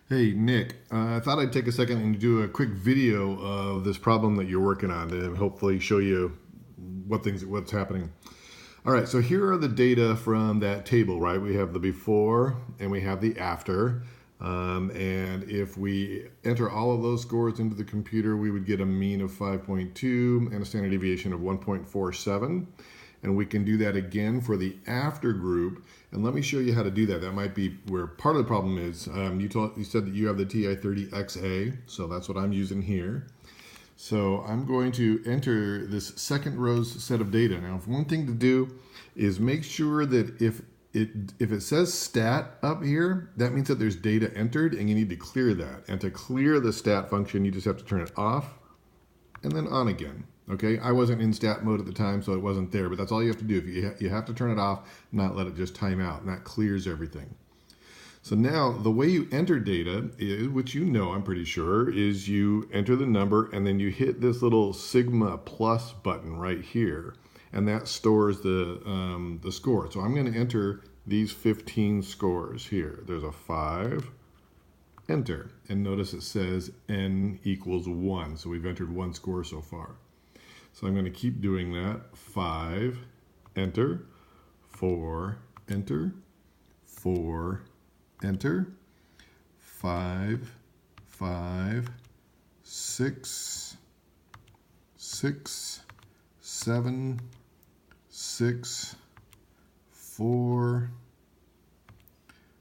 Hey, Nick, I thought I'd take a second and do a quick video of this problem that you're working on to hopefully show you what's happening. All right, so here are the data from that table, right? We have the before and we have the after. And if we enter all of those scores into the computer, we would get a mean of 5.2 and a standard deviation of 1.47. And we can do that again for the after group. And let me show you how to do that. That might be where part of the problem is. You said that you have the TI-30XA, so that's what I'm using here. So I'm going to enter this second row's set of data. Now, one thing to do is make sure that if it says stat up here, that means that there's data entered and you need to clear that. And to clear the stat function, you just have to turn it off and then on again. Okay, I wasn't in stat mode at the time, so it wasn't there, but that's all you have to do. If you have to turn it off, not let it just time out, and that clears everything. So now the way you enter data is, which you know I'm pretty sure, is you enter the number and then you hit this little sigma plus button right here, and that stores the score. So I'm going to enter these 15 scores here. There's a 5, enter, and notice it says n equals 1, so we've entered one score so far. So I'm going to keep doing that. 5, enter, 4, enter, 4, enter, 5, 5, 6, 6, 7, 6, 4,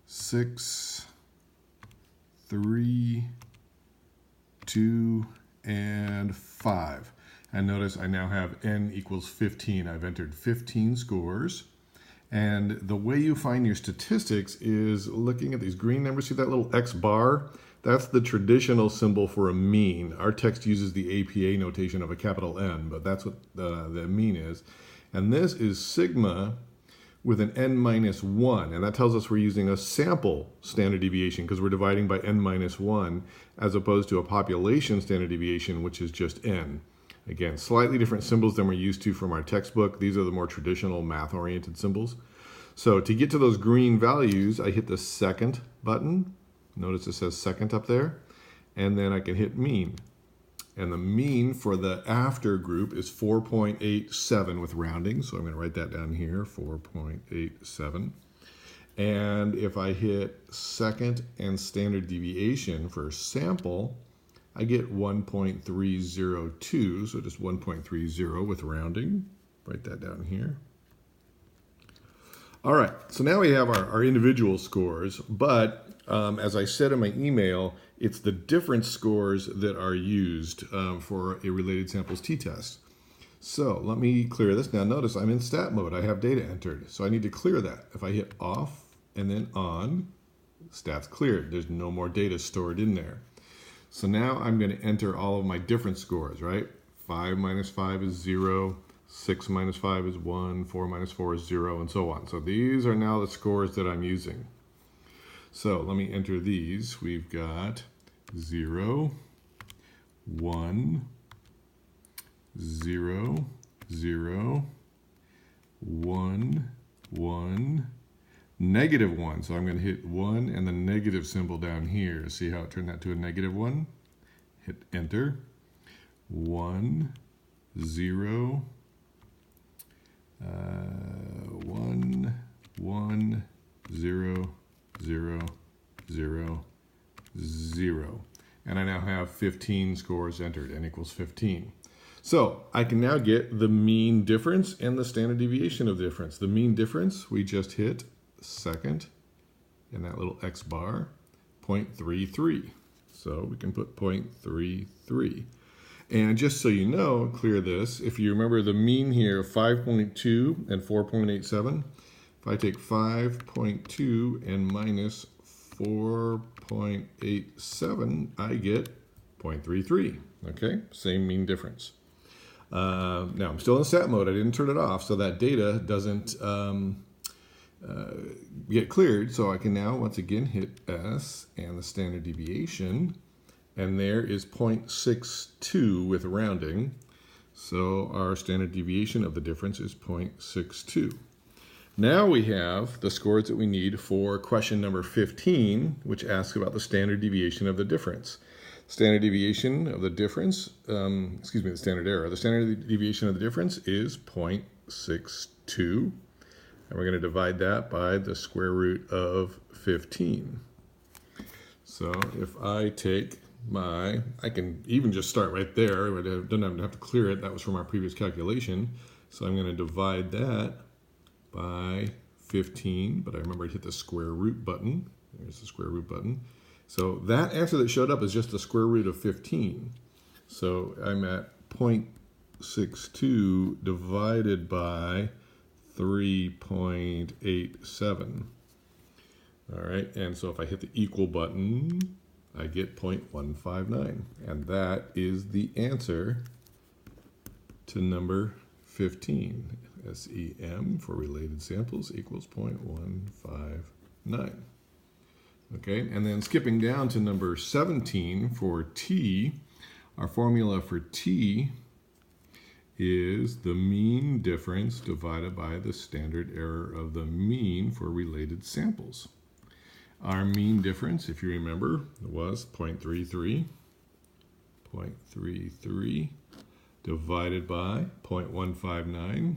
6, 3, 2, and 5. And notice I now have n equals 15. I've entered 15 scores. And the way you find your statistics is looking at these green numbers. See that little X bar? That's the traditional symbol for a mean. Our text uses the APA notation of a capital N, but that's what the mean is. And this is sigma with an n minus 1. And that tells us we're using a sample standard deviation because we're dividing by n minus 1 as opposed to a population standard deviation, which is just n. Again, slightly different symbols than we're used to from our textbook. These are the more traditional math-oriented symbols. So to get to those green values, I hit the second button. Notice it says second up there. And then I can hit mean. And the mean for the after group is 4.87 with rounding. So I'm going to write that down here, 4.87. And if I hit second and standard deviation for sample, I get 1.302, so just 1.30 with rounding. Write that down here. All right, so now we have our individual scores, but as I said in my email, it's the difference scores that are used for a related samples t-test. So let me clear this. Now notice I'm in stat mode. I have data entered, so I need to clear that. If I hit off and then on, stats cleared. There's no more data stored in there. So now I'm going to enter all of my different scores, right? 5 minus 5 is 0, 6 minus 5 is 1, 4 minus 4 is 0, and so on. So these are now the scores that I'm using. So let me enter these. We've got 0, 1, 0, 0, 1, 1, negative 1. So I'm going to hit 1 and the negative symbol down here. See how it turned that to a negative 1? Hit enter. 1, 0, 1, 1, 0, 0, 0, 0. And I now have 15 scores entered. N equals 15. So I can now get the mean difference and the standard deviation of difference. The mean difference, we just hit second and that little X bar, 0.33. So we can put 0.33. And just so you know, clear this, if you remember the mean here of 5.2 and 4.87, if I take 5.2 and minus 4.87, I get 0.33. Okay, same mean difference. Now I'm still in stat mode. I didn't turn it off, so that data doesn't get cleared. So I can now once again hit S and the standard deviation, and there is 0.62 with rounding. So our standard deviation of the difference is 0.62. Now we have the scores that we need for question number 15, which asks about the standard deviation of the difference. Standard deviation of the difference, the standard error. The standard deviation of the difference is 0.62, and we're going to divide that by the square root of 15. So if I take I can even just start right there. I don't have to clear it. That was from our previous calculation. So I'm going to divide that by 15, but I remember I hit the square root button. There's the square root button. So that answer that showed up is just the square root of 15. So I'm at 0.62 divided by 3.87. All right, and so if I hit the equal button, I get 0.159. And that is the answer to number 15. SEM for related samples equals 0.159. Okay, and then skipping down to number 17 for T, our formula for T is the mean difference divided by the standard error of the mean for related samples. Our mean difference, if you remember, was 0.33. 0.33 divided by 0.159.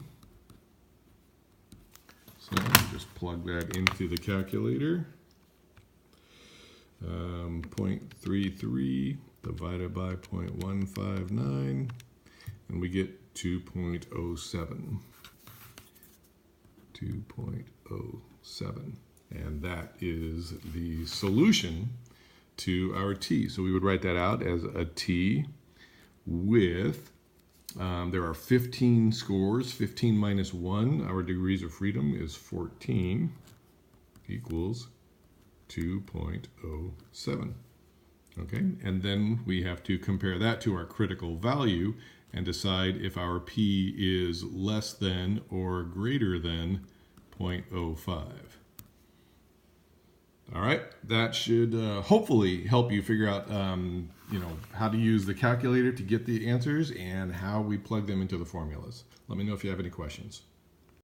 So just plug that into the calculator. 0.33 divided by 0.159, and we get 2.07. 2.07. And that is the solution to our T. So we would write that out as a T with there are 15 scores. 15 minus 1, our degrees of freedom is 14, equals 2.07. Okay, and then we have to compare that to our critical value and decide if our P is less than or greater than 0.05. All right, that should hopefully help you figure out how to use the calculator to get the answers and how we plug them into the formulas. Let me know if you have any questions.